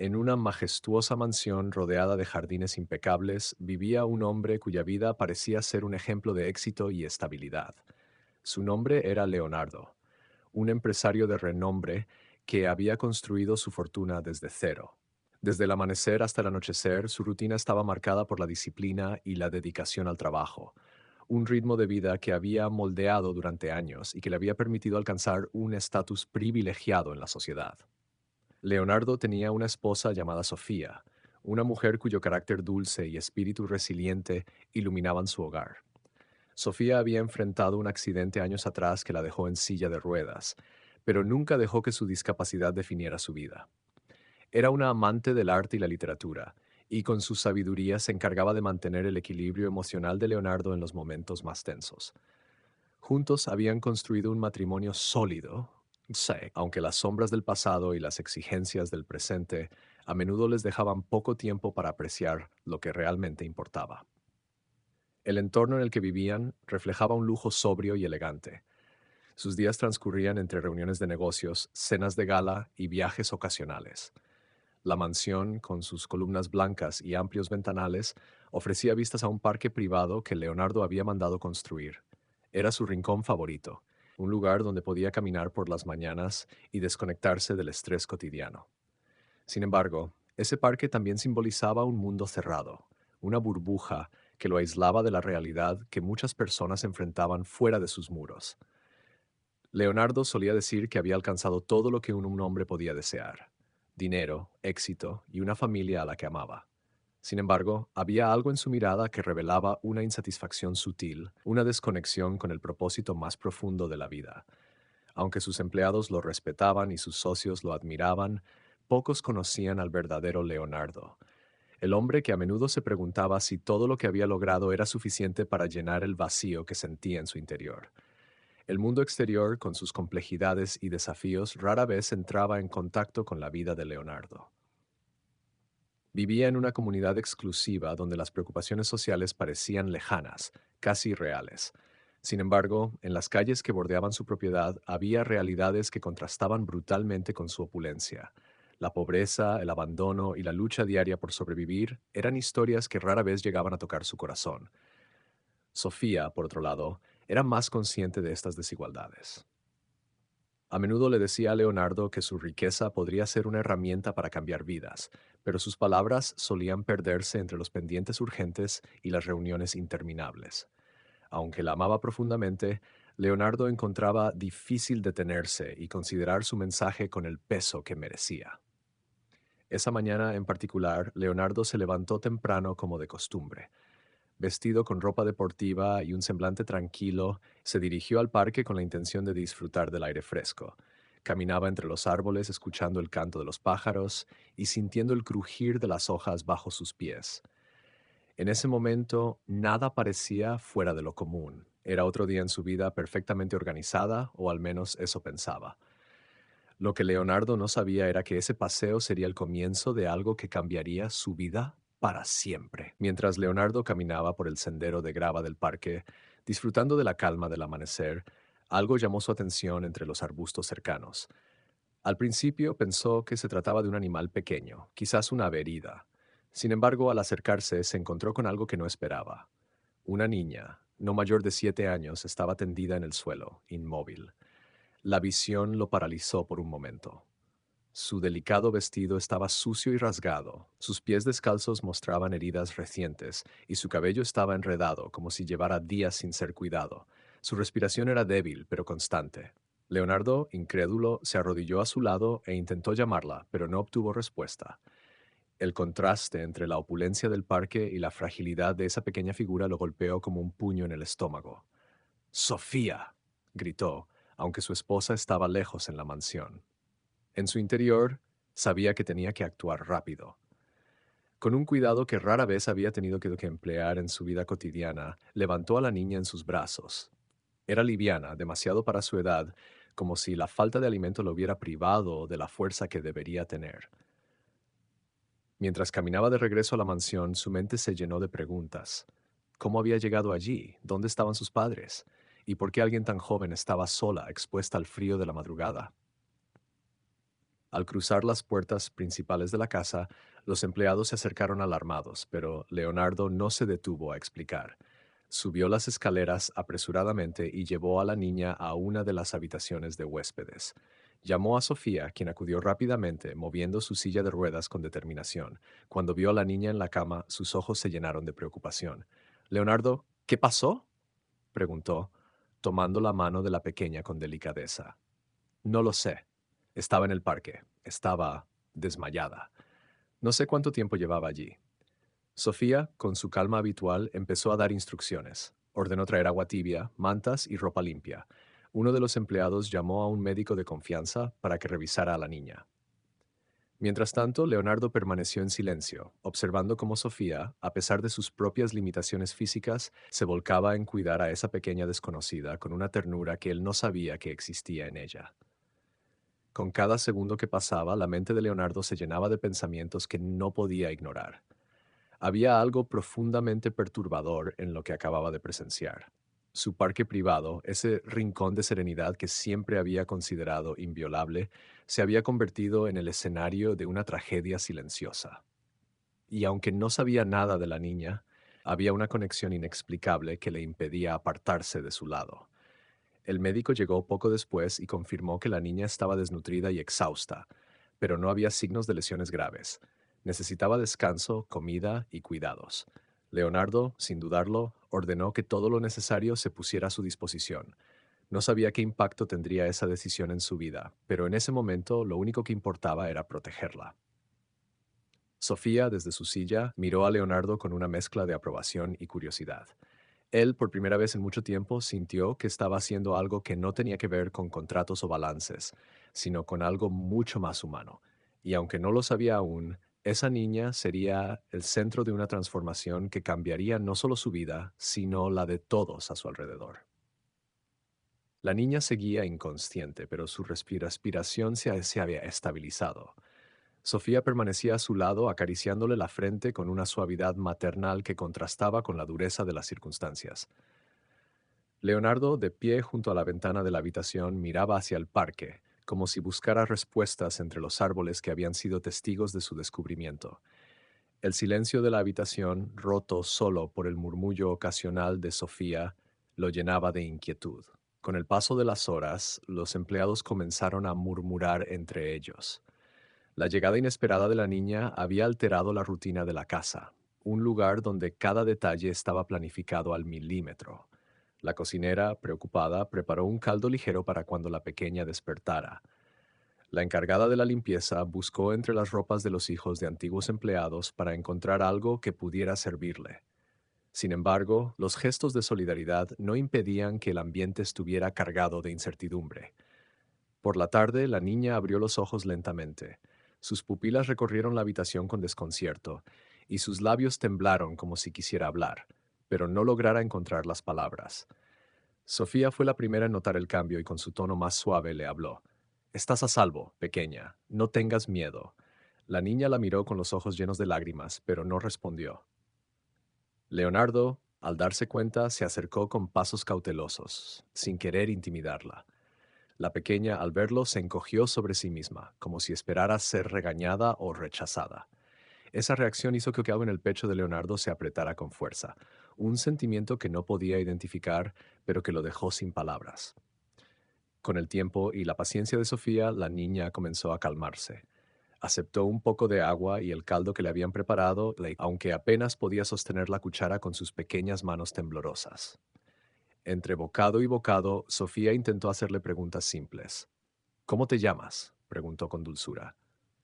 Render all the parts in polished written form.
En una majestuosa mansión rodeada de jardines impecables, vivía un hombre cuya vida parecía ser un ejemplo de éxito y estabilidad. Su nombre era Leonardo, un empresario de renombre que había construido su fortuna desde cero. Desde el amanecer hasta el anochecer, su rutina estaba marcada por la disciplina y la dedicación al trabajo, un ritmo de vida que había moldeado durante años y que le había permitido alcanzar un estatus privilegiado en la sociedad. Leonardo tenía una esposa llamada Sofía, una mujer cuyo carácter dulce y espíritu resiliente iluminaban su hogar. Sofía había enfrentado un accidente años atrás que la dejó en silla de ruedas, pero nunca dejó que su discapacidad definiera su vida. Era una amante del arte y la literatura, y con su sabiduría se encargaba de mantener el equilibrio emocional de Leonardo en los momentos más tensos. Juntos habían construido un matrimonio sólido, sí, aunque las sombras del pasado y las exigencias del presente a menudo les dejaban poco tiempo para apreciar lo que realmente importaba. El entorno en el que vivían reflejaba un lujo sobrio y elegante. Sus días transcurrían entre reuniones de negocios, cenas de gala y viajes ocasionales. La mansión, con sus columnas blancas y amplios ventanales, ofrecía vistas a un parque privado que Leonardo había mandado construir. Era su rincón favorito, un lugar donde podía caminar por las mañanas y desconectarse del estrés cotidiano. Sin embargo, ese parque también simbolizaba un mundo cerrado, una burbuja que lo aislaba de la realidad que muchas personas enfrentaban fuera de sus muros. Leonardo solía decir que había alcanzado todo lo que un hombre podía desear: dinero, éxito y una familia a la que amaba. Sin embargo, había algo en su mirada que revelaba una insatisfacción sutil, una desconexión con el propósito más profundo de la vida. Aunque sus empleados lo respetaban y sus socios lo admiraban, pocos conocían al verdadero Leonardo, el hombre que a menudo se preguntaba si todo lo que había logrado era suficiente para llenar el vacío que sentía en su interior. El mundo exterior, con sus complejidades y desafíos, rara vez entraba en contacto con la vida de Leonardo. Vivía en una comunidad exclusiva donde las preocupaciones sociales parecían lejanas, casi irreales. Sin embargo, en las calles que bordeaban su propiedad había realidades que contrastaban brutalmente con su opulencia. La pobreza, el abandono y la lucha diaria por sobrevivir eran historias que rara vez llegaban a tocar su corazón. Sofía, por otro lado, era más consciente de estas desigualdades. A menudo le decía a Leonardo que su riqueza podría ser una herramienta para cambiar vidas, pero sus palabras solían perderse entre los pendientes urgentes y las reuniones interminables. Aunque la amaba profundamente, Leonardo encontraba difícil detenerse y considerar su mensaje con el peso que merecía. Esa mañana en particular, Leonardo se levantó temprano como de costumbre. Vestido con ropa deportiva y un semblante tranquilo, se dirigió al parque con la intención de disfrutar del aire fresco. Caminaba entre los árboles escuchando el canto de los pájaros y sintiendo el crujir de las hojas bajo sus pies. En ese momento, nada parecía fuera de lo común. Era otro día en su vida perfectamente organizada, o al menos eso pensaba. Lo que Leonardo no sabía era que ese paseo sería el comienzo de algo que cambiaría su vida para siempre. Mientras Leonardo caminaba por el sendero de grava del parque, disfrutando de la calma del amanecer, algo llamó su atención entre los arbustos cercanos. Al principio pensó que se trataba de un animal pequeño, quizás una ave herida. Sin embargo, al acercarse, se encontró con algo que no esperaba. Una niña, no mayor de 7 años, estaba tendida en el suelo, inmóvil. La visión lo paralizó por un momento. Su delicado vestido estaba sucio y rasgado, sus pies descalzos mostraban heridas recientes, y su cabello estaba enredado como si llevara días sin ser cuidado. Su respiración era débil, pero constante. Leonardo, incrédulo, se arrodilló a su lado e intentó llamarla, pero no obtuvo respuesta. El contraste entre la opulencia del parque y la fragilidad de esa pequeña figura lo golpeó como un puño en el estómago. ¡Sofía!, gritó, aunque su esposa estaba lejos en la mansión. En su interior, sabía que tenía que actuar rápido. Con un cuidado que rara vez había tenido que emplear en su vida cotidiana, levantó a la niña en sus brazos. Era liviana, demasiado para su edad, como si la falta de alimento lo hubiera privado de la fuerza que debería tener. Mientras caminaba de regreso a la mansión, su mente se llenó de preguntas. ¿Cómo había llegado allí? ¿Dónde estaban sus padres? ¿Y por qué alguien tan joven estaba sola, expuesta al frío de la madrugada? Al cruzar las puertas principales de la casa, los empleados se acercaron alarmados, pero Leonardo no se detuvo a explicar. Subió las escaleras apresuradamente y llevó a la niña a una de las habitaciones de huéspedes. Llamó a Sofía, quien acudió rápidamente, moviendo su silla de ruedas con determinación. Cuando vio a la niña en la cama, sus ojos se llenaron de preocupación. Leonardo, ¿qué pasó? Preguntó, tomando la mano de la pequeña con delicadeza. No lo sé. Estaba en el parque. Estaba desmayada. No sé cuánto tiempo llevaba allí. Sofía, con su calma habitual, empezó a dar instrucciones. Ordenó traer agua tibia, mantas y ropa limpia. Uno de los empleados llamó a un médico de confianza para que revisara a la niña. Mientras tanto, Leonardo permaneció en silencio, observando cómo Sofía, a pesar de sus propias limitaciones físicas, se volcaba en cuidar a esa pequeña desconocida con una ternura que él no sabía que existía en ella. Con cada segundo que pasaba, la mente de Leonardo se llenaba de pensamientos que no podía ignorar. Había algo profundamente perturbador en lo que acababa de presenciar. Su parque privado, ese rincón de serenidad que siempre había considerado inviolable, se había convertido en el escenario de una tragedia silenciosa. Y aunque no sabía nada de la niña, había una conexión inexplicable que le impedía apartarse de su lado. El médico llegó poco después y confirmó que la niña estaba desnutrida y exhausta, pero no había signos de lesiones graves. Necesitaba descanso, comida y cuidados. Leonardo, sin dudarlo, ordenó que todo lo necesario se pusiera a su disposición. No sabía qué impacto tendría esa decisión en su vida, pero en ese momento lo único que importaba era protegerla. Sofía, desde su silla, miró a Leonardo con una mezcla de aprobación y curiosidad. Él, por primera vez en mucho tiempo, sintió que estaba haciendo algo que no tenía que ver con contratos o balances, sino con algo mucho más humano. Y aunque no lo sabía aún, esa niña sería el centro de una transformación que cambiaría no solo su vida, sino la de todos a su alrededor. La niña seguía inconsciente, pero su respiración se había estabilizado. Sofía permanecía a su lado, acariciándole la frente con una suavidad maternal que contrastaba con la dureza de las circunstancias. Leonardo, de pie junto a la ventana de la habitación, miraba hacia el parque, como si buscara respuestas entre los árboles que habían sido testigos de su descubrimiento. El silencio de la habitación, roto solo por el murmullo ocasional de Sofía, lo llenaba de inquietud. Con el paso de las horas, los empleados comenzaron a murmurar entre ellos. La llegada inesperada de la niña había alterado la rutina de la casa, un lugar donde cada detalle estaba planificado al milímetro. La cocinera, preocupada, preparó un caldo ligero para cuando la pequeña despertara. La encargada de la limpieza buscó entre las ropas de los hijos de antiguos empleados para encontrar algo que pudiera servirle. Sin embargo, los gestos de solidaridad no impedían que el ambiente estuviera cargado de incertidumbre. Por la tarde, la niña abrió los ojos lentamente. Sus pupilas recorrieron la habitación con desconcierto, y sus labios temblaron como si quisiera hablar, pero no lograra encontrar las palabras. Sofía fue la primera en notar el cambio y con su tono más suave le habló. Estás a salvo, pequeña. No tengas miedo. La niña la miró con los ojos llenos de lágrimas, pero no respondió. Leonardo, al darse cuenta, se acercó con pasos cautelosos, sin querer intimidarla. La pequeña, al verlo, se encogió sobre sí misma, como si esperara ser regañada o rechazada. Esa reacción hizo que algo en el pecho de Leonardo se apretara con fuerza, un sentimiento que no podía identificar, pero que lo dejó sin palabras. Con el tiempo y la paciencia de Sofía, la niña comenzó a calmarse. Aceptó un poco de agua y el caldo que le habían preparado, aunque apenas podía sostener la cuchara con sus pequeñas manos temblorosas. Entre bocado y bocado, Sofía intentó hacerle preguntas simples. ¿Cómo te llamas? Preguntó con dulzura.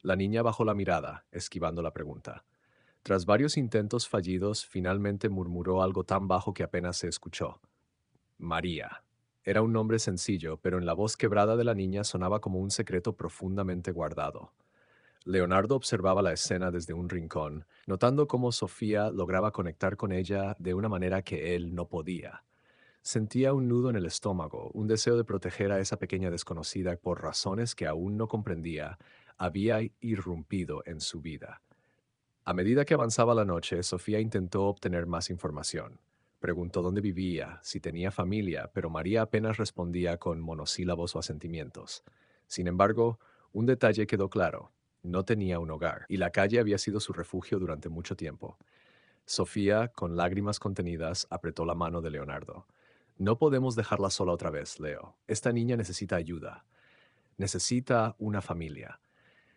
La niña bajó la mirada, esquivando la pregunta. Tras varios intentos fallidos, finalmente murmuró algo tan bajo que apenas se escuchó. María. Era un nombre sencillo, pero en la voz quebrada de la niña sonaba como un secreto profundamente guardado. Leonardo observaba la escena desde un rincón, notando cómo Sofía lograba conectar con ella de una manera que él no podía. Sentía un nudo en el estómago, un deseo de proteger a esa pequeña desconocida por razones que aún no comprendía, había irrumpido en su vida. A medida que avanzaba la noche, Sofía intentó obtener más información. Preguntó dónde vivía, si tenía familia, pero María apenas respondía con monosílabos o asentimientos. Sin embargo, Un detalle quedó claro: no tenía un hogar, y la calle había sido su refugio durante mucho tiempo. Sofía, con lágrimas contenidas, apretó la mano de Leonardo. No podemos dejarla sola otra vez, Leo. Esta niña necesita ayuda. Necesita una familia.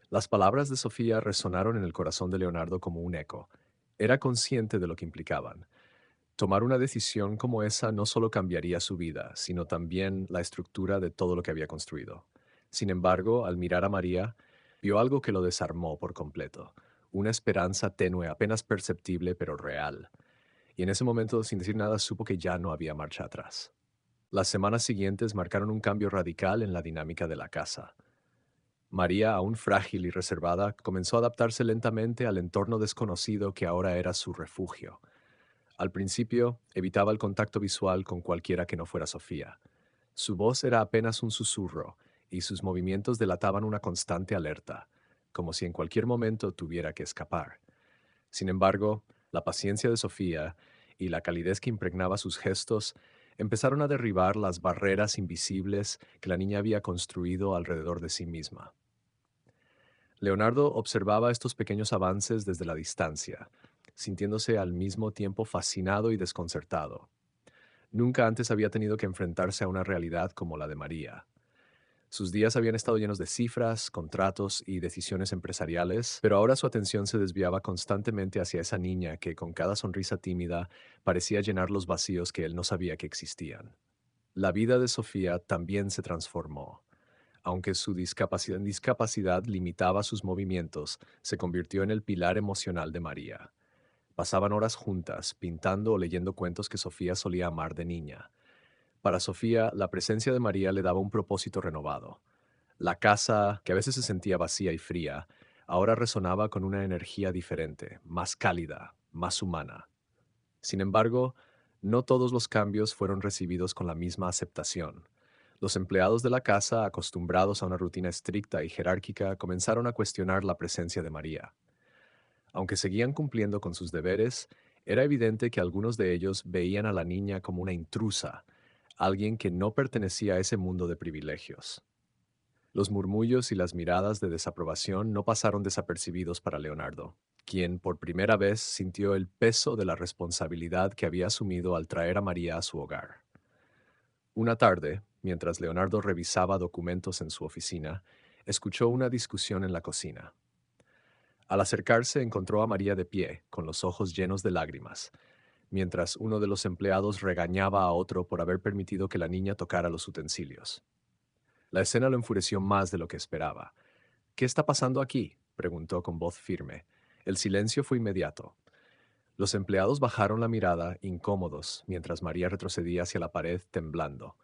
Las palabras de Sofía resonaron en el corazón de Leonardo como un eco. Era consciente de lo que implicaban. Tomar una decisión como esa no solo cambiaría su vida, sino también la estructura de todo lo que había construido. Sin embargo, al mirar a María, vio algo que lo desarmó por completo, una esperanza tenue, apenas perceptible, pero real. Y en ese momento, sin decir nada, supo que ya no había marcha atrás. Las semanas siguientes marcaron un cambio radical en la dinámica de la casa. María, aún frágil y reservada, comenzó a adaptarse lentamente al entorno desconocido que ahora era su refugio. Al principio, evitaba el contacto visual con cualquiera que no fuera Sofía. Su voz era apenas un susurro, y sus movimientos delataban una constante alerta, como si en cualquier momento tuviera que escapar. Sin embargo, la paciencia de Sofía y la calidez que impregnaba sus gestos empezaron a derribar las barreras invisibles que la niña había construido alrededor de sí misma. Leonardo observaba estos pequeños avances desde la distancia, sintiéndose al mismo tiempo fascinado y desconcertado. Nunca antes había tenido que enfrentarse a una realidad como la de María. Sus días habían estado llenos de cifras, contratos y decisiones empresariales, pero ahora su atención se desviaba constantemente hacia esa niña que, con cada sonrisa tímida, parecía llenar los vacíos que él no sabía que existían. La vida de Sofía también se transformó. Aunque su discapacidad limitaba sus movimientos, se convirtió en el pilar emocional de María. Pasaban horas juntas, pintando o leyendo cuentos que Sofía solía amar de niña. Para Sofía, la presencia de María le daba un propósito renovado. La casa, que a veces se sentía vacía y fría, ahora resonaba con una energía diferente, más cálida, más humana. Sin embargo, no todos los cambios fueron recibidos con la misma aceptación. Los empleados de la casa, acostumbrados a una rutina estricta y jerárquica, comenzaron a cuestionar la presencia de María. Aunque seguían cumpliendo con sus deberes, era evidente que algunos de ellos veían a la niña como una intrusa, alguien que no pertenecía a ese mundo de privilegios. Los murmullos y las miradas de desaprobación no pasaron desapercibidos para Leonardo, quien por primera vez sintió el peso de la responsabilidad que había asumido al traer a María a su hogar. Una tarde, mientras Leonardo revisaba documentos en su oficina, escuchó una discusión en la cocina. Al acercarse encontró a María de pie, con los ojos llenos de lágrimas, mientras uno de los empleados regañaba a otro por haber permitido que la niña tocara los utensilios. La escena lo enfureció más de lo que esperaba. ¿Qué está pasando aquí?, preguntó con voz firme. El silencio fue inmediato. Los empleados bajaron la mirada, incómodos, mientras María retrocedía hacia la pared, temblando.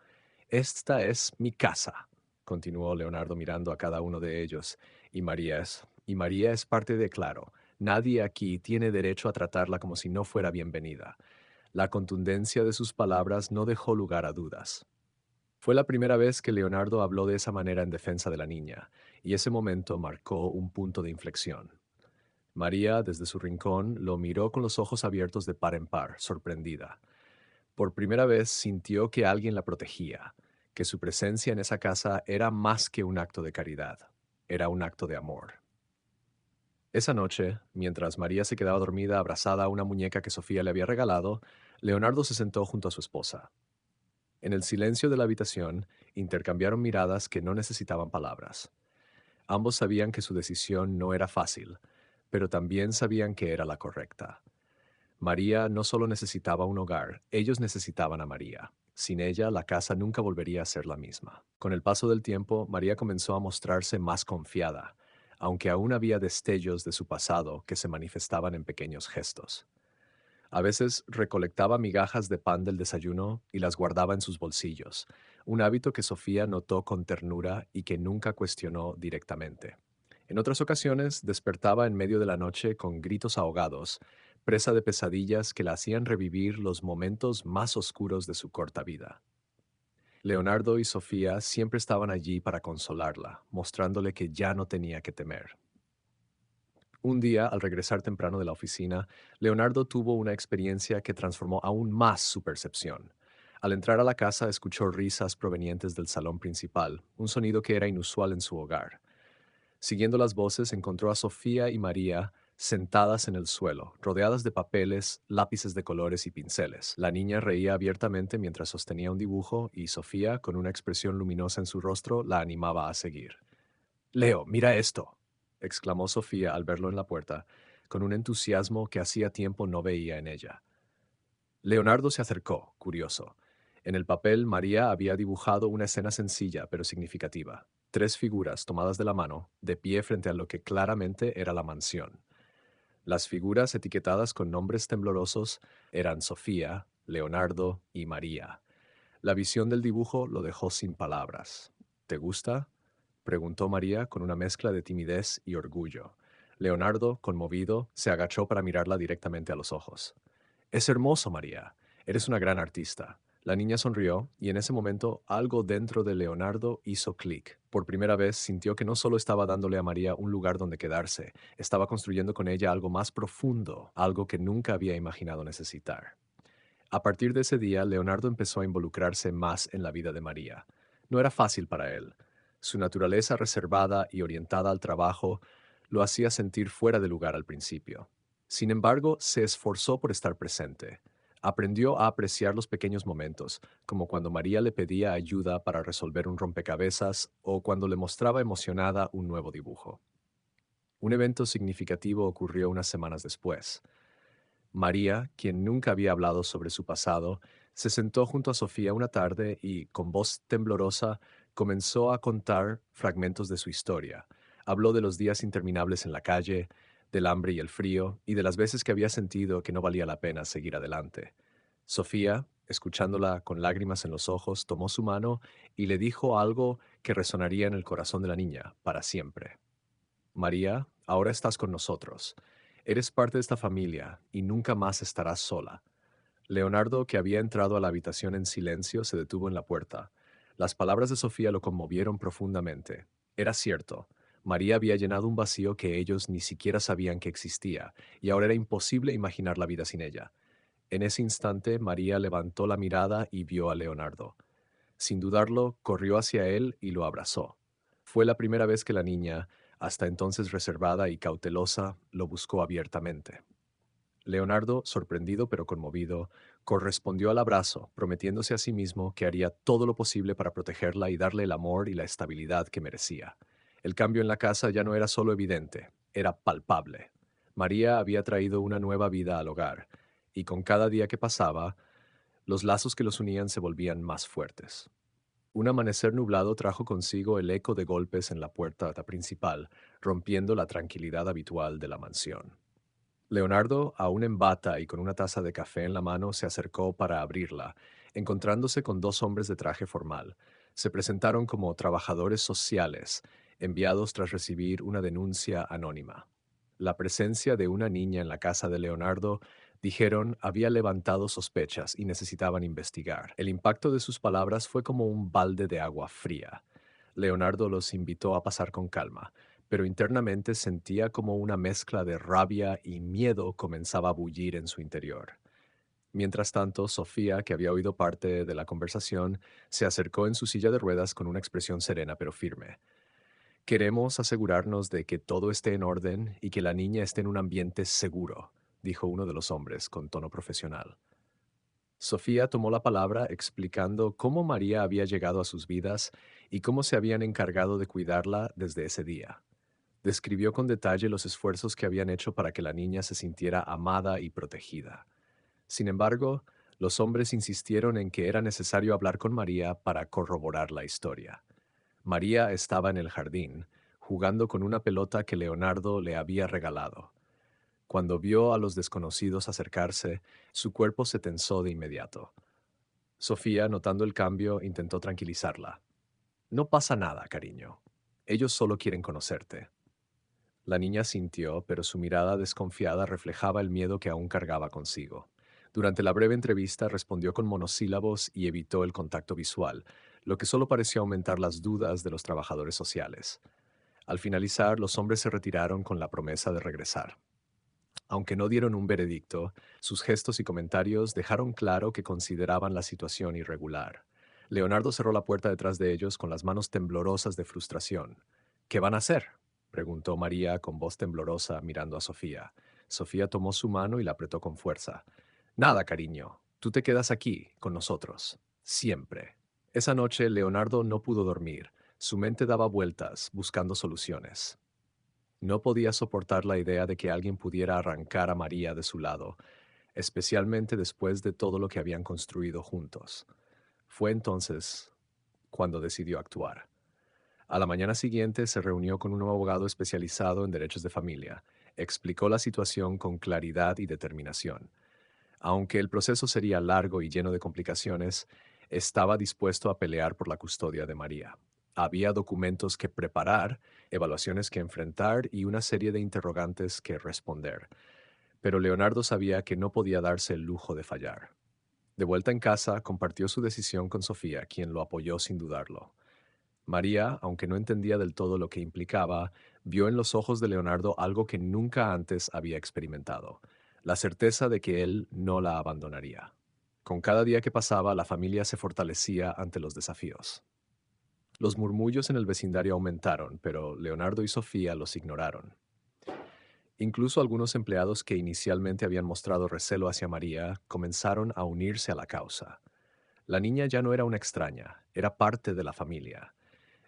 Esta es mi casa, continuó Leonardo mirando a cada uno de ellos, y María es parte de Claro. Nadie aquí tiene derecho a tratarla como si no fuera bienvenida. La contundencia de sus palabras no dejó lugar a dudas. Fue la primera vez que Leonardo habló de esa manera en defensa de la niña, y ese momento marcó un punto de inflexión. María, desde su rincón, lo miró con los ojos abiertos de par en par, sorprendida. Por primera vez sintió que alguien la protegía, que su presencia en esa casa era más que un acto de caridad, era un acto de amor. Esa noche, mientras María se quedaba dormida abrazada a una muñeca que Sofía le había regalado, Leonardo se sentó junto a su esposa. En el silencio de la habitación, intercambiaron miradas que no necesitaban palabras. Ambos sabían que su decisión no era fácil, pero también sabían que era la correcta. María no solo necesitaba un hogar, ellos necesitaban a María. Sin ella, la casa nunca volvería a ser la misma. Con el paso del tiempo, María comenzó a mostrarse más confiada, aunque aún había destellos de su pasado que se manifestaban en pequeños gestos. A veces recolectaba migajas de pan del desayuno y las guardaba en sus bolsillos, un hábito que Sofía notó con ternura y que nunca cuestionó directamente. En otras ocasiones despertaba en medio de la noche con gritos ahogados, presa de pesadillas que la hacían revivir los momentos más oscuros de su corta vida. Leonardo y Sofía siempre estaban allí para consolarla, mostrándole que ya no tenía que temer. Un día, al regresar temprano de la oficina, Leonardo tuvo una experiencia que transformó aún más su percepción. Al entrar a la casa, escuchó risas provenientes del salón principal, un sonido que era inusual en su hogar. Siguiendo las voces, encontró a Sofía y María sentadas en el suelo, rodeadas de papeles, lápices de colores y pinceles. La niña reía abiertamente mientras sostenía un dibujo y Sofía, con una expresión luminosa en su rostro, la animaba a seguir. Leo, mira esto, exclamó Sofía al verlo en la puerta, con un entusiasmo que hacía tiempo no veía en ella. Leonardo se acercó, curioso. En el papel, María había dibujado una escena sencilla pero significativa. Tres figuras tomadas de la mano, de pie frente a lo que claramente era la mansión. Las figuras etiquetadas con nombres temblorosos eran Sofía, Leonardo y María. La visión del dibujo lo dejó sin palabras. ¿Te gusta? Preguntó María con una mezcla de timidez y orgullo. Leonardo, conmovido, se agachó para mirarla directamente a los ojos. Es hermoso, María. Eres una gran artista. La niña sonrió y en ese momento algo dentro de Leonardo hizo clic. Por primera vez sintió que no solo estaba dándole a María un lugar donde quedarse, estaba construyendo con ella algo más profundo, algo que nunca había imaginado necesitar. A partir de ese día, Leonardo empezó a involucrarse más en la vida de María. No era fácil para él. Su naturaleza reservada y orientada al trabajo lo hacía sentir fuera de lugar al principio. Sin embargo, se esforzó por estar presente. Aprendió a apreciar los pequeños momentos, como cuando María le pedía ayuda para resolver un rompecabezas o cuando le mostraba emocionada un nuevo dibujo. Un evento significativo ocurrió unas semanas después. María, quien nunca había hablado sobre su pasado, se sentó junto a Sofía una tarde y, con voz temblorosa, comenzó a contar fragmentos de su historia. Habló de los días interminables en la calle, del hambre y el frío, y de las veces que había sentido que no valía la pena seguir adelante. Sofía, escuchándola con lágrimas en los ojos, tomó su mano y le dijo algo que resonaría en el corazón de la niña para siempre. María, ahora estás con nosotros. Eres parte de esta familia y nunca más estarás sola. Leonardo, que había entrado a la habitación en silencio, se detuvo en la puerta. Las palabras de Sofía lo conmovieron profundamente. Era cierto. María había llenado un vacío que ellos ni siquiera sabían que existía, y ahora era imposible imaginar la vida sin ella. En ese instante, María levantó la mirada y vio a Leonardo. Sin dudarlo, corrió hacia él y lo abrazó. Fue la primera vez que la niña, hasta entonces reservada y cautelosa, lo buscó abiertamente. Leonardo, sorprendido pero conmovido, correspondió al abrazo, prometiéndose a sí mismo que haría todo lo posible para protegerla y darle el amor y la estabilidad que merecía. El cambio en la casa ya no era solo evidente, era palpable. María había traído una nueva vida al hogar, y con cada día que pasaba, los lazos que los unían se volvían más fuertes. Un amanecer nublado trajo consigo el eco de golpes en la puerta principal, rompiendo la tranquilidad habitual de la mansión. Leonardo, aún en bata y con una taza de café en la mano, se acercó para abrirla, encontrándose con dos hombres de traje formal. Se presentaron como trabajadores sociales, enviados tras recibir una denuncia anónima. La presencia de una niña en la casa de Leonardo, dijeron, había levantado sospechas y necesitaban investigar. El impacto de sus palabras fue como un balde de agua fría. Leonardo los invitó a pasar con calma, pero internamente sentía como una mezcla de rabia y miedo comenzaba a bullir en su interior. Mientras tanto, Sofía, que había oído parte de la conversación, se acercó en su silla de ruedas con una expresión serena pero firme. Queremos asegurarnos de que todo esté en orden y que la niña esté en un ambiente seguro, dijo uno de los hombres con tono profesional. Sofía tomó la palabra explicando cómo María había llegado a sus vidas y cómo se habían encargado de cuidarla desde ese día. Describió con detalle los esfuerzos que habían hecho para que la niña se sintiera amada y protegida. Sin embargo, los hombres insistieron en que era necesario hablar con María para corroborar la historia. María estaba en el jardín, jugando con una pelota que Leonardo le había regalado. Cuando vio a los desconocidos acercarse, su cuerpo se tensó de inmediato. Sofía, notando el cambio, intentó tranquilizarla. No pasa nada, cariño. Ellos solo quieren conocerte. La niña sintió, pero su mirada desconfiada reflejaba el miedo que aún cargaba consigo. Durante la breve entrevista respondió con monosílabos y evitó el contacto visual, lo que solo pareció aumentar las dudas de los trabajadores sociales. Al finalizar, los hombres se retiraron con la promesa de regresar. Aunque no dieron un veredicto, sus gestos y comentarios dejaron claro que consideraban la situación irregular. Leonardo cerró la puerta detrás de ellos con las manos temblorosas de frustración. ¿Qué van a hacer?, preguntó María con voz temblorosa mirando a Sofía. Sofía tomó su mano y la apretó con fuerza. Nada, cariño. Tú te quedas aquí, con nosotros. Siempre. Esa noche Leonardo no pudo dormir. Su mente daba vueltas, buscando soluciones. No podía soportar la idea de que alguien pudiera arrancar a María de su lado, especialmente después de todo lo que habían construido juntos. Fue entonces cuando decidió actuar. A la mañana siguiente se reunió con un abogado especializado en derechos de familia. Explicó la situación con claridad y determinación. Aunque el proceso sería largo y lleno de complicaciones, estaba dispuesto a pelear por la custodia de María. Había documentos que preparar, evaluaciones que enfrentar y una serie de interrogantes que responder. Pero Leonardo sabía que no podía darse el lujo de fallar. De vuelta en casa, compartió su decisión con Sofía, quien lo apoyó sin dudarlo. María, aunque no entendía del todo lo que implicaba, vio en los ojos de Leonardo algo que nunca antes había experimentado, la certeza de que él no la abandonaría. Con cada día que pasaba, la familia se fortalecía ante los desafíos. Los murmullos en el vecindario aumentaron, pero Leonardo y Sofía los ignoraron. Incluso algunos empleados que inicialmente habían mostrado recelo hacia María comenzaron a unirse a la causa. La niña ya no era una extraña, era parte de la familia.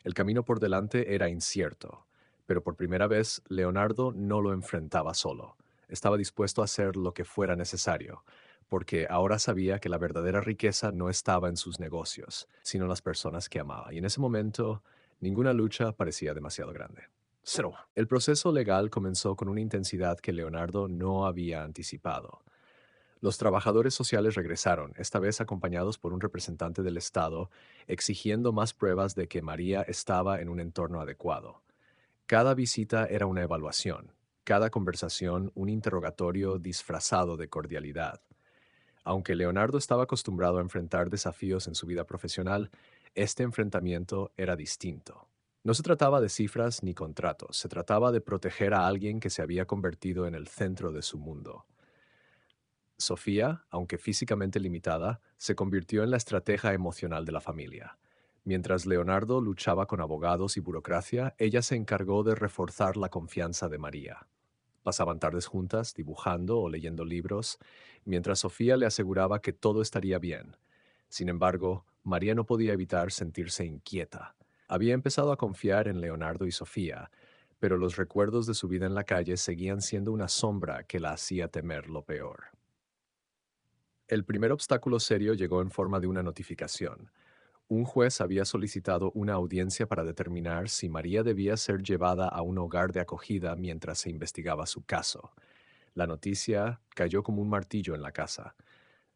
El camino por delante era incierto, pero por primera vez Leonardo no lo enfrentaba solo. Estaba dispuesto a hacer lo que fuera necesario, porque ahora sabía que la verdadera riqueza no estaba en sus negocios, sino en las personas que amaba. Y en ese momento, ninguna lucha parecía demasiado grande. Cero. El proceso legal comenzó con una intensidad que Leonardo no había anticipado. Los trabajadores sociales regresaron, esta vez acompañados por un representante del Estado, exigiendo más pruebas de que María estaba en un entorno adecuado. Cada visita era una evaluación, cada conversación un interrogatorio disfrazado de cordialidad. Aunque Leonardo estaba acostumbrado a enfrentar desafíos en su vida profesional, este enfrentamiento era distinto. No se trataba de cifras ni contratos, se trataba de proteger a alguien que se había convertido en el centro de su mundo. Sofía, aunque físicamente limitada, se convirtió en la estratega emocional de la familia. Mientras Leonardo luchaba con abogados y burocracia, ella se encargó de reforzar la confianza de María. Pasaban tardes juntas, dibujando o leyendo libros, mientras Sofía le aseguraba que todo estaría bien. Sin embargo, María no podía evitar sentirse inquieta. Había empezado a confiar en Leonardo y Sofía, pero los recuerdos de su vida en la calle seguían siendo una sombra que la hacía temer lo peor. El primer obstáculo serio llegó en forma de una notificación. Un juez había solicitado una audiencia para determinar si María debía ser llevada a un hogar de acogida mientras se investigaba su caso. La noticia cayó como un martillo en la casa.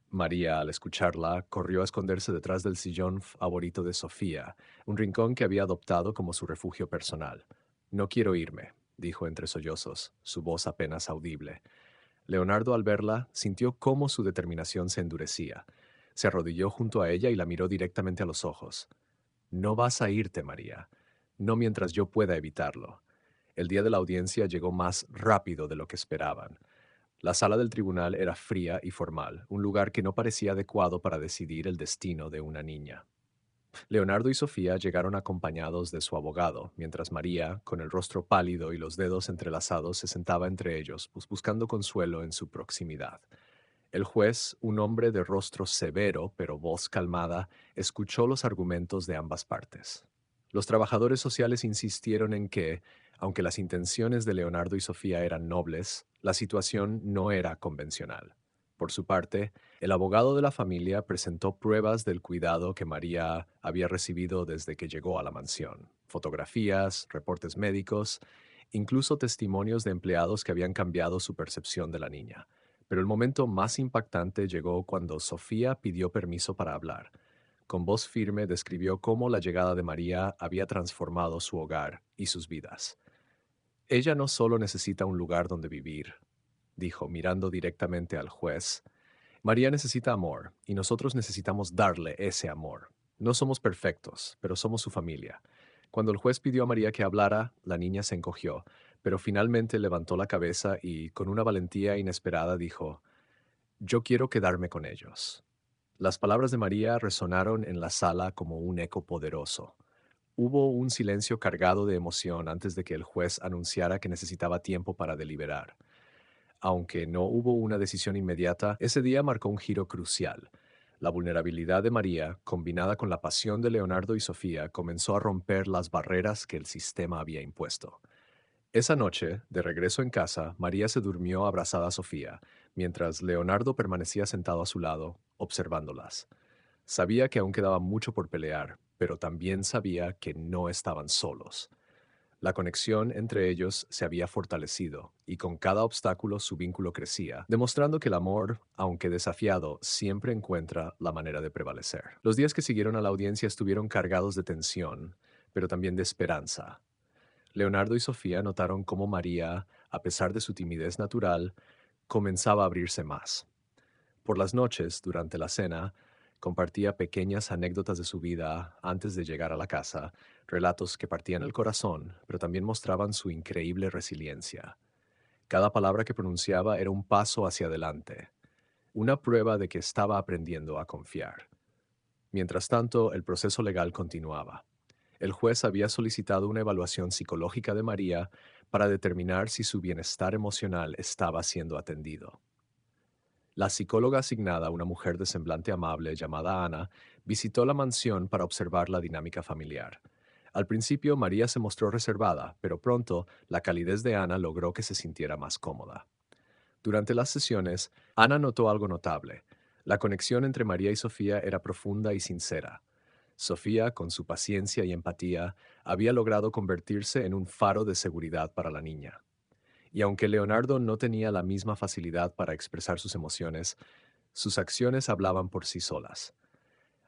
María, al escucharla, corrió a esconderse detrás del sillón favorito de Sofía, un rincón que había adoptado como su refugio personal. No quiero irme, dijo entre sollozos, su voz apenas audible. Leonardo, al verla, sintió cómo su determinación se endurecía. Se arrodilló junto a ella y la miró directamente a los ojos. No vas a irte, María. No mientras yo pueda evitarlo. El día de la audiencia llegó más rápido de lo que esperaban. La sala del tribunal era fría y formal, un lugar que no parecía adecuado para decidir el destino de una niña. Leonardo y Sofía llegaron acompañados de su abogado, mientras María, con el rostro pálido y los dedos entrelazados, se sentaba entre ellos, buscando consuelo en su proximidad. El juez, un hombre de rostro severo pero voz calmada, escuchó los argumentos de ambas partes. Los trabajadores sociales insistieron en que, aunque las intenciones de Leonardo y Sofía eran nobles, la situación no era convencional. Por su parte, el abogado de la familia presentó pruebas del cuidado que María había recibido desde que llegó a la mansión, fotografías, reportes médicos, incluso testimonios de empleados que habían cambiado su percepción de la niña. Pero el momento más impactante llegó cuando Sofía pidió permiso para hablar. Con voz firme describió cómo la llegada de María había transformado su hogar y sus vidas. Ella no solo necesita un lugar donde vivir, dijo mirando directamente al juez. María necesita amor y nosotros necesitamos darle ese amor. No somos perfectos, pero somos su familia. Cuando el juez pidió a María que hablara, la niña se encogió, pero finalmente levantó la cabeza y, con una valentía inesperada, dijo, yo quiero quedarme con ellos. Las palabras de María resonaron en la sala como un eco poderoso. Hubo un silencio cargado de emoción antes de que el juez anunciara que necesitaba tiempo para deliberar. Aunque no hubo una decisión inmediata, ese día marcó un giro crucial. La vulnerabilidad de María, combinada con la pasión de Leonardo y Sofía, comenzó a romper las barreras que el sistema había impuesto. Esa noche, de regreso en casa, María se durmió abrazada a Sofía, mientras Leonardo permanecía sentado a su lado, observándolas. Sabía que aún quedaba mucho por pelear, pero también sabía que no estaban solos. La conexión entre ellos se había fortalecido, y con cada obstáculo su vínculo crecía, demostrando que el amor, aunque desafiado, siempre encuentra la manera de prevalecer. Los días que siguieron a la audiencia estuvieron cargados de tensión, pero también de esperanza. Leonardo y Sofía notaron cómo María, a pesar de su timidez natural, comenzaba a abrirse más. Por las noches, durante la cena, compartía pequeñas anécdotas de su vida antes de llegar a la casa, relatos que partían el corazón, pero también mostraban su increíble resiliencia. Cada palabra que pronunciaba era un paso hacia adelante, una prueba de que estaba aprendiendo a confiar. Mientras tanto, el proceso legal continuaba. El juez había solicitado una evaluación psicológica de María para determinar si su bienestar emocional estaba siendo atendido. La psicóloga asignada, una mujer de semblante amable llamada Ana, visitó la mansión para observar la dinámica familiar. Al principio María se mostró reservada, pero pronto la calidez de Ana logró que se sintiera más cómoda. Durante las sesiones, Ana notó algo notable. La conexión entre María y Sofía era profunda y sincera. Sofía, con su paciencia y empatía, había logrado convertirse en un faro de seguridad para la niña. Y aunque Leonardo no tenía la misma facilidad para expresar sus emociones, sus acciones hablaban por sí solas.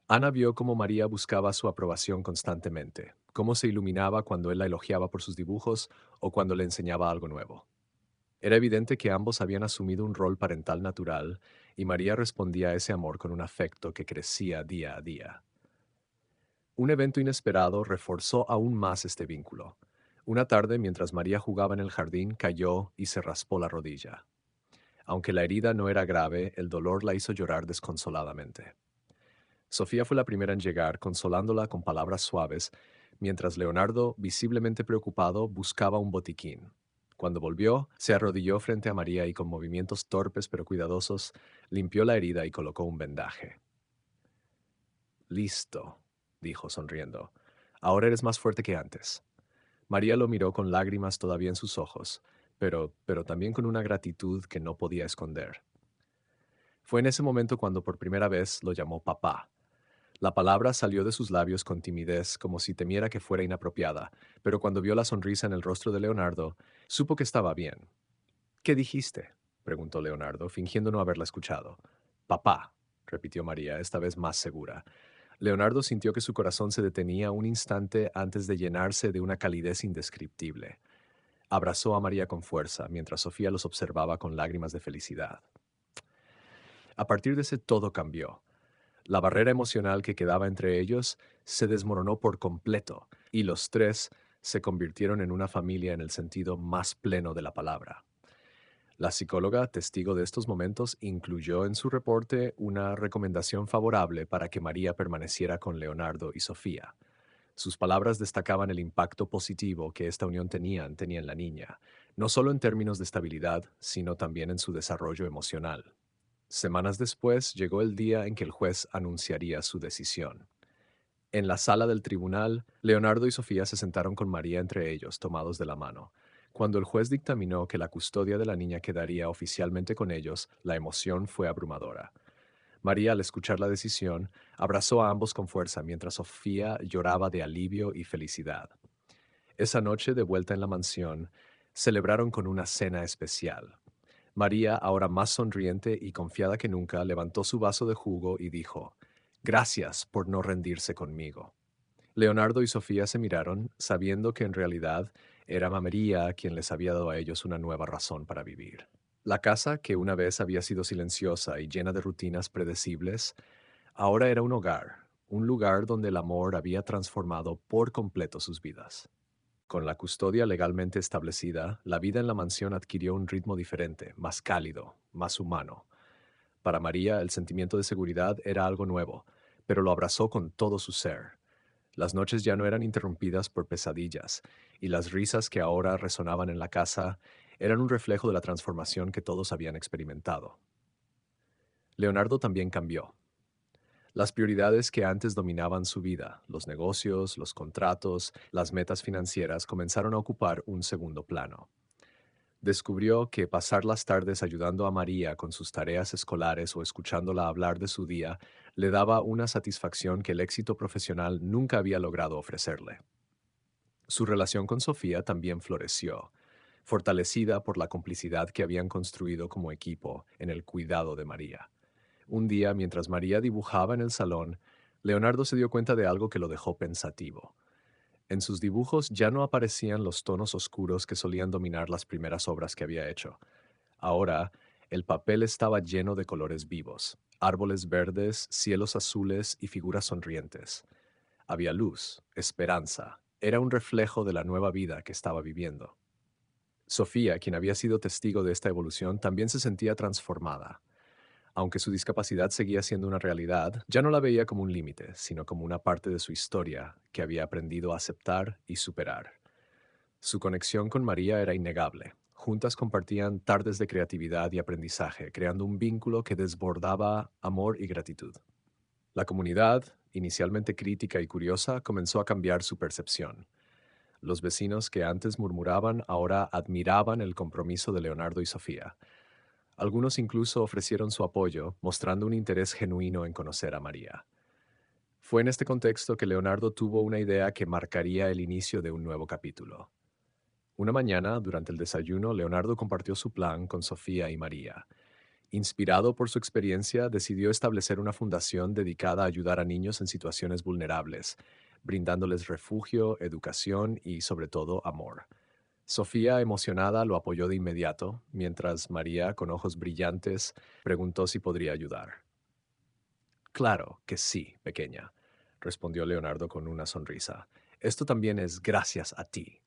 Ana vio cómo María buscaba su aprobación constantemente, cómo se iluminaba cuando él la elogiaba por sus dibujos o cuando le enseñaba algo nuevo. Era evidente que ambos habían asumido un rol parental natural y María respondía a ese amor con un afecto que crecía día a día. Un evento inesperado reforzó aún más este vínculo. Una tarde, mientras María jugaba en el jardín, cayó y se raspó la rodilla. Aunque la herida no era grave, el dolor la hizo llorar desconsoladamente. Sofía fue la primera en llegar, consolándola con palabras suaves, mientras Leonardo, visiblemente preocupado, buscaba un botiquín. Cuando volvió, se arrodilló frente a María y con movimientos torpes pero cuidadosos, limpió la herida y colocó un vendaje. Listo, dijo sonriendo. Ahora eres más fuerte que antes. María lo miró con lágrimas todavía en sus ojos, pero también con una gratitud que no podía esconder. Fue en ese momento cuando por primera vez lo llamó papá. La palabra salió de sus labios con timidez, como si temiera que fuera inapropiada, pero cuando vio la sonrisa en el rostro de Leonardo, supo que estaba bien. ¿Qué dijiste?, preguntó Leonardo, fingiendo no haberla escuchado. Papá, repitió María, esta vez más segura. Leonardo sintió que su corazón se detenía un instante antes de llenarse de una calidez indescriptible. Abrazó a María con fuerza, mientras Sofía los observaba con lágrimas de felicidad. A partir de ese todo cambió. La barrera emocional que quedaba entre ellos se desmoronó por completo, y los tres se convirtieron en una familia en el sentido más pleno de la palabra. La psicóloga, testigo de estos momentos, incluyó en su reporte una recomendación favorable para que María permaneciera con Leonardo y Sofía. Sus palabras destacaban el impacto positivo que esta unión tenía en la niña, no solo en términos de estabilidad, sino también en su desarrollo emocional. Semanas después llegó el día en que el juez anunciaría su decisión. En la sala del tribunal, Leonardo y Sofía se sentaron con María entre ellos, tomados de la mano. Cuando el juez dictaminó que la custodia de la niña quedaría oficialmente con ellos, la emoción fue abrumadora. María, al escuchar la decisión, abrazó a ambos con fuerza mientras Sofía lloraba de alivio y felicidad. Esa noche, de vuelta en la mansión, celebraron con una cena especial. María, ahora más sonriente y confiada que nunca, levantó su vaso de jugo y dijo, «Gracias por no rendirse conmigo». Leonardo y Sofía se miraron, sabiendo que en realidad era María quien les había dado a ellos una nueva razón para vivir. La casa, que una vez había sido silenciosa y llena de rutinas predecibles, ahora era un hogar, un lugar donde el amor había transformado por completo sus vidas. Con la custodia legalmente establecida, la vida en la mansión adquirió un ritmo diferente, más cálido, más humano. Para María, el sentimiento de seguridad era algo nuevo, pero lo abrazó con todo su ser. Las noches ya no eran interrumpidas por pesadillas, y las risas que ahora resonaban en la casa eran un reflejo de la transformación que todos habían experimentado. Leonardo también cambió. Las prioridades que antes dominaban su vida, los negocios, los contratos, las metas financieras, comenzaron a ocupar un segundo plano. Descubrió que pasar las tardes ayudando a María con sus tareas escolares o escuchándola hablar de su día le daba una satisfacción que el éxito profesional nunca había logrado ofrecerle. Su relación con Sofía también floreció, fortalecida por la complicidad que habían construido como equipo en el cuidado de María. Un día, mientras María dibujaba en el salón, Leonardo se dio cuenta de algo que lo dejó pensativo. En sus dibujos ya no aparecían los tonos oscuros que solían dominar las primeras obras que había hecho. Ahora, el papel estaba lleno de colores vivos, árboles verdes, cielos azules y figuras sonrientes. Había luz, esperanza. Era un reflejo de la nueva vida que estaba viviendo. Sofía, quien había sido testigo de esta evolución, también se sentía transformada. Aunque su discapacidad seguía siendo una realidad, ya no la veía como un límite, sino como una parte de su historia que había aprendido a aceptar y superar. Su conexión con María era innegable. Juntas compartían tardes de creatividad y aprendizaje, creando un vínculo que desbordaba amor y gratitud. La comunidad, inicialmente crítica y curiosa, comenzó a cambiar su percepción. Los vecinos que antes murmuraban ahora admiraban el compromiso de Leonardo y Sofía. Algunos incluso ofrecieron su apoyo, mostrando un interés genuino en conocer a María. Fue en este contexto que Leonardo tuvo una idea que marcaría el inicio de un nuevo capítulo. Una mañana, durante el desayuno, Leonardo compartió su plan con Sofía y María. Inspirado por su experiencia, decidió establecer una fundación dedicada a ayudar a niños en situaciones vulnerables, brindándoles refugio, educación y, sobre todo, amor. Sofía, emocionada, lo apoyó de inmediato, mientras María, con ojos brillantes, preguntó si podría ayudar. Claro que sí, pequeña, respondió Leonardo con una sonrisa. Esto también es gracias a ti.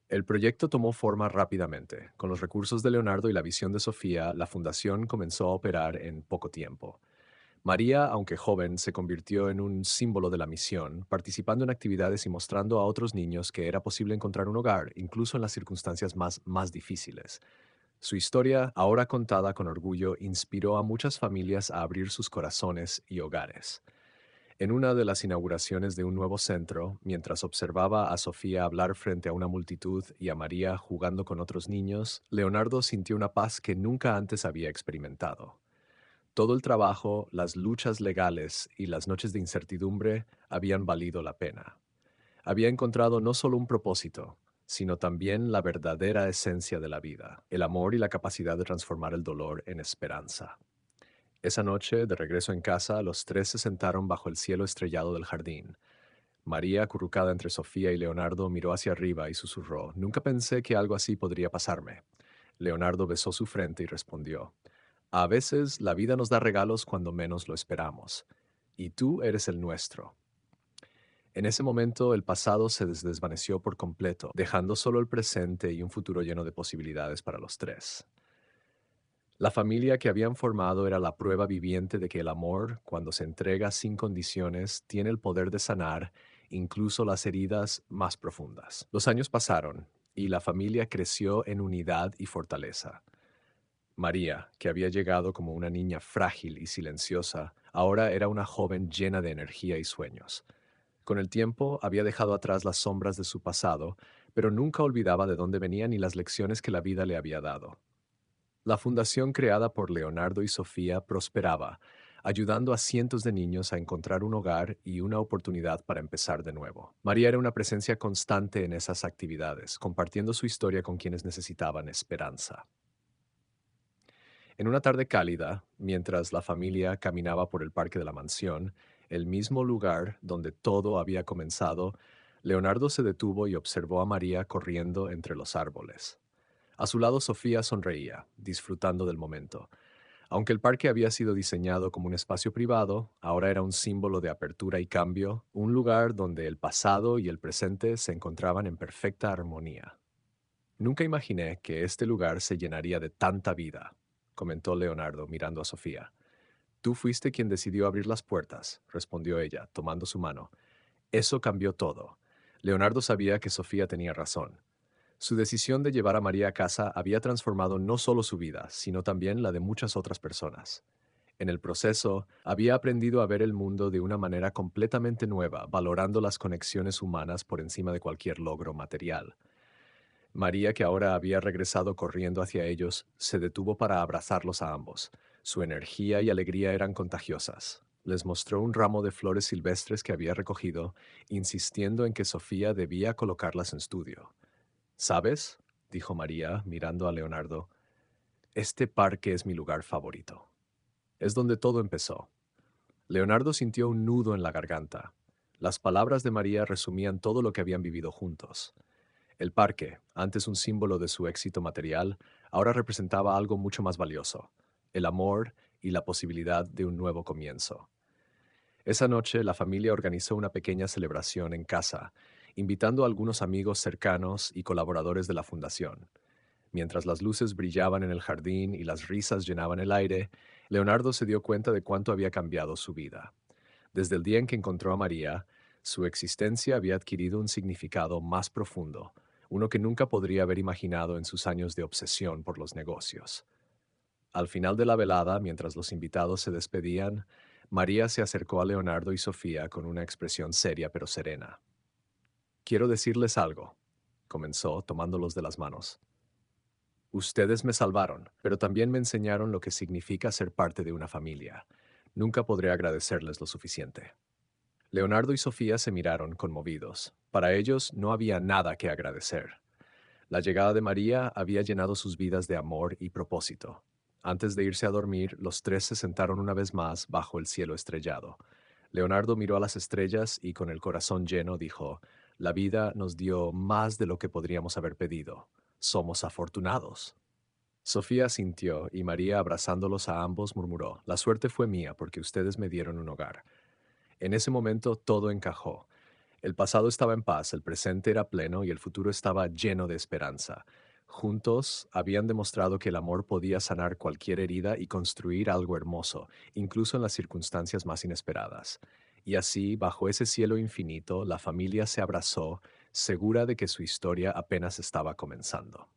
El proyecto tomó forma rápidamente. Con los recursos de Leonardo y la visión de Sofía, la fundación comenzó a operar en poco tiempo. María, aunque joven, se convirtió en un símbolo de la misión, participando en actividades y mostrando a otros niños que era posible encontrar un hogar, incluso en las circunstancias más difíciles. Su historia, ahora contada con orgullo, inspiró a muchas familias a abrir sus corazones y hogares. En una de las inauguraciones de un nuevo centro, mientras observaba a Sofía hablar frente a una multitud y a María jugando con otros niños, Leonardo sintió una paz que nunca antes había experimentado. Todo el trabajo, las luchas legales y las noches de incertidumbre habían valido la pena. Había encontrado no solo un propósito, sino también la verdadera esencia de la vida, el amor y la capacidad de transformar el dolor en esperanza. Esa noche, de regreso en casa, los tres se sentaron bajo el cielo estrellado del jardín. María, acurrucada entre Sofía y Leonardo, miró hacia arriba y susurró: Nunca pensé que algo así podría pasarme. Leonardo besó su frente y respondió: A veces la vida nos da regalos cuando menos lo esperamos, y tú eres el nuestro. En ese momento el pasado se desvaneció por completo, dejando solo el presente y un futuro lleno de posibilidades para los tres. La familia que habían formado era la prueba viviente de que el amor, cuando se entrega sin condiciones, tiene el poder de sanar incluso las heridas más profundas. Los años pasaron y la familia creció en unidad y fortaleza. María, que había llegado como una niña frágil y silenciosa, ahora era una joven llena de energía y sueños. Con el tiempo había dejado atrás las sombras de su pasado, pero nunca olvidaba de dónde venía ni las lecciones que la vida le había dado. La fundación creada por Leonardo y Sofía prosperaba, ayudando a cientos de niños a encontrar un hogar y una oportunidad para empezar de nuevo. María era una presencia constante en esas actividades, compartiendo su historia con quienes necesitaban esperanza. En una tarde cálida, mientras la familia caminaba por el parque de la mansión, el mismo lugar donde todo había comenzado, Leonardo se detuvo y observó a María corriendo entre los árboles. A su lado Sofía sonreía, disfrutando del momento. Aunque el parque había sido diseñado como un espacio privado, ahora era un símbolo de apertura y cambio, un lugar donde el pasado y el presente se encontraban en perfecta armonía. Nunca imaginé que este lugar se llenaría de tanta vida, comentó Leonardo mirando a Sofía. Tú fuiste quien decidió abrir las puertas, respondió ella, tomando su mano. Eso cambió todo. Leonardo sabía que Sofía tenía razón. Su decisión de llevar a María a casa había transformado no solo su vida, sino también la de muchas otras personas. En el proceso, había aprendido a ver el mundo de una manera completamente nueva, valorando las conexiones humanas por encima de cualquier logro material. María, que ahora había regresado corriendo hacia ellos, se detuvo para abrazarlos a ambos. Su energía y alegría eran contagiosas. Les mostró un ramo de flores silvestres que había recogido, insistiendo en que Sofía debía colocarlas en estudio. ¿Sabes?, dijo María, mirando a Leonardo, este parque es mi lugar favorito. Es donde todo empezó. Leonardo sintió un nudo en la garganta. Las palabras de María resumían todo lo que habían vivido juntos. El parque, antes un símbolo de su éxito material, ahora representaba algo mucho más valioso, el amor y la posibilidad de un nuevo comienzo. Esa noche la familia organizó una pequeña celebración en casa, invitando a algunos amigos cercanos y colaboradores de la fundación. Mientras las luces brillaban en el jardín y las risas llenaban el aire, Leonardo se dio cuenta de cuánto había cambiado su vida. Desde el día en que encontró a María, su existencia había adquirido un significado más profundo, uno que nunca podría haber imaginado en sus años de obsesión por los negocios. Al final de la velada, mientras los invitados se despedían, María se acercó a Leonardo y Sofía con una expresión seria pero serena. Quiero decirles algo, comenzó tomándolos de las manos. Ustedes me salvaron, pero también me enseñaron lo que significa ser parte de una familia. Nunca podré agradecerles lo suficiente. Leonardo y Sofía se miraron conmovidos. Para ellos no había nada que agradecer. La llegada de María había llenado sus vidas de amor y propósito. Antes de irse a dormir, los tres se sentaron una vez más bajo el cielo estrellado. Leonardo miró a las estrellas y con el corazón lleno dijo, la vida nos dio más de lo que podríamos haber pedido. Somos afortunados. Sofía sintió y María, abrazándolos a ambos, murmuró, la suerte fue mía porque ustedes me dieron un hogar. En ese momento todo encajó. El pasado estaba en paz, el presente era pleno y el futuro estaba lleno de esperanza. Juntos habían demostrado que el amor podía sanar cualquier herida y construir algo hermoso, incluso en las circunstancias más inesperadas. Y así, bajo ese cielo infinito, la familia se abrazó, segura de que su historia apenas estaba comenzando.